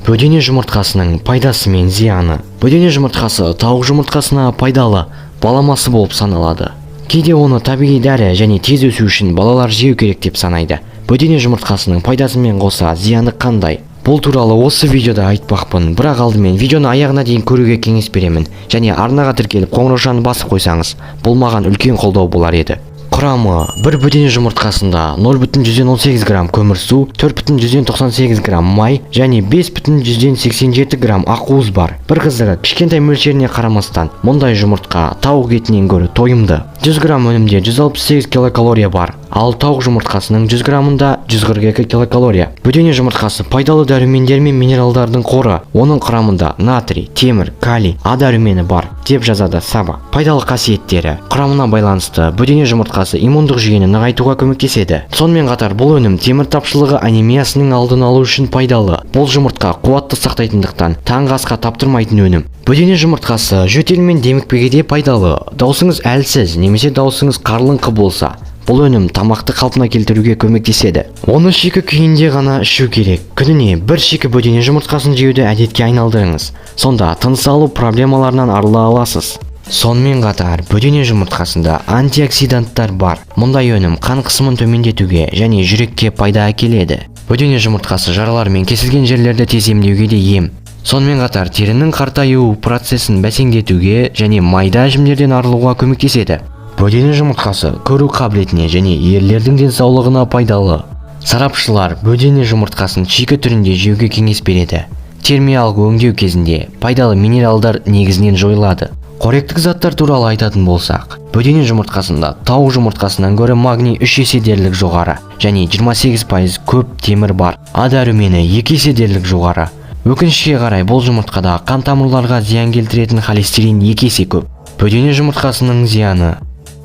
Бөдене жұмыртқасының пайдасы мен зияны. Бөдене жұмыртқасы тауық жұмыртқасына пайдалы баламасы болып саналады. Кейде оны табиғи дәрі және тез өсу үшін балалар жеу керек деп санайды. Бөдене жұмыртқасының пайдасымен қоса зияны қандай? Бұл туралы осы видеода айтпақпын, бірақ алдымен видеоны аяғына дейін көруге кеңес беремін және арнаға тіркеліп қоңыраушаны басып қойсаңыз, бұл маған үлкен қолдау болар еді. Құрамы: бір бөдене жұмыртқасында 0,118 грамм көмірсу, 4,198 грамм май және 5,187 грамм ақуыз бар. Бір қызығы, кішкентай мөлшеріне қарамастан, мұндай жұмыртқа тауық етінен гөрі тойымды. 100 грамм өнімде 168 килокалория бар, ал тауық жұмыртқасының 100 граммында 142 килокалория. Бөдене жұмыртқасы пайдалы дәрумендер мен минералдардың қоры. Оның құрамында натрий, темір, калий, А дәрумені бар, деп жазады Саба. Пайдалы қасиеттері: құрамына байланысты бөдене жұмыртқасы иммундық жүйені нығайтуға көмектеседі. Сонымен қатар бұл өнім темір тапшылығы анемиясының алдын алу үшін пайдалы. Бұл жұмыртқа қуатты сақтайтындықтан таңғы асқа таптырмайтын өнім. Бөдене жұмыртқасы жөтел мен демікпеге де пайдалы. Даусыңыз әлсіз немесе даусыңыз қарлыңқы болса, бұл өнім тамақты қалпына келтіруге көмектеседі. Оны шикі күйінде ғана ішу керек. Күніне бір шикі бөдене жұмыртқасын жеуді әдетке айналдырыңыз. Сонда тыныс алу проблемаларынан арыла аласыз. Сонымен қатар, бөдене жұмыртқасында антиоксиданттар бар. Мұндай өнім қан қысымын төмендетуге және жүрекке пайда әкеледі. Бөдене жұмыртқасы жаралар мен кесілген жерлерді тез емдеуге де ем. Сонымен қатар, терінің қартаю процесін бәсеңдетуге және майда әжімдерден арылуға көмектеседі. Бөдене жұмыртқасы көру қабілетіне және ерлердің денсаулығына пайдалы. Сарапшылар бөдене жұмыртқасын шикі түрінде жеуге кеңес береді. Термиялық өңдеу кезінде пайдалы минералдар негізінен жойылады. Қоректік заттар туралы айтатын болсақ, бөдене жұмыртқасында тауық жұмыртқасынан гөрі магний 3 есе дерлік жоғары және 28% көп темір бар. А дәрумені 2 есе дерлік жоғары. Өкінішке қарай, бұл жұмыртқада қан тамырларға зиян келтіретін холестерин 2 есе көп. Бөдене жұмыртқасының зияны.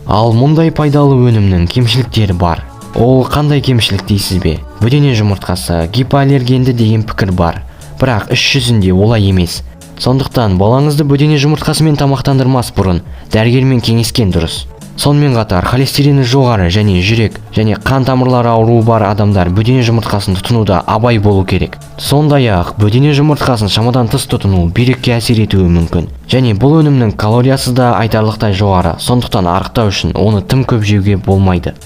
Ал мұндай пайдалы өнімнің кемшіліктері бар. Ол қандай кемшілік дейсіз бе? Бөдене жұмыртқасы гипоаллергенді деген пікір бар, бірақ іс жүзінде олай емес. Сондықтан балаңызды бөдене жұмыртқасымен тамақтандырмас бұрын дәрігермен кеңескен дұрыс. Сонымен қатар, холестерині жоғары және жүрек және қан тамырлары ауруы бар адамдар бөдене жұмыртқасын тұтынуда абай болу керек. Сондай-ақ, бөдене жұмыртқасын шамадан тыс тұтыну бүйрекке әсер етуі мүмкін. Және бұл өнімнің калориясы да айтарлықтай жоғары, сондықтан арықтау үшін оны тым көп жеуге болмайды.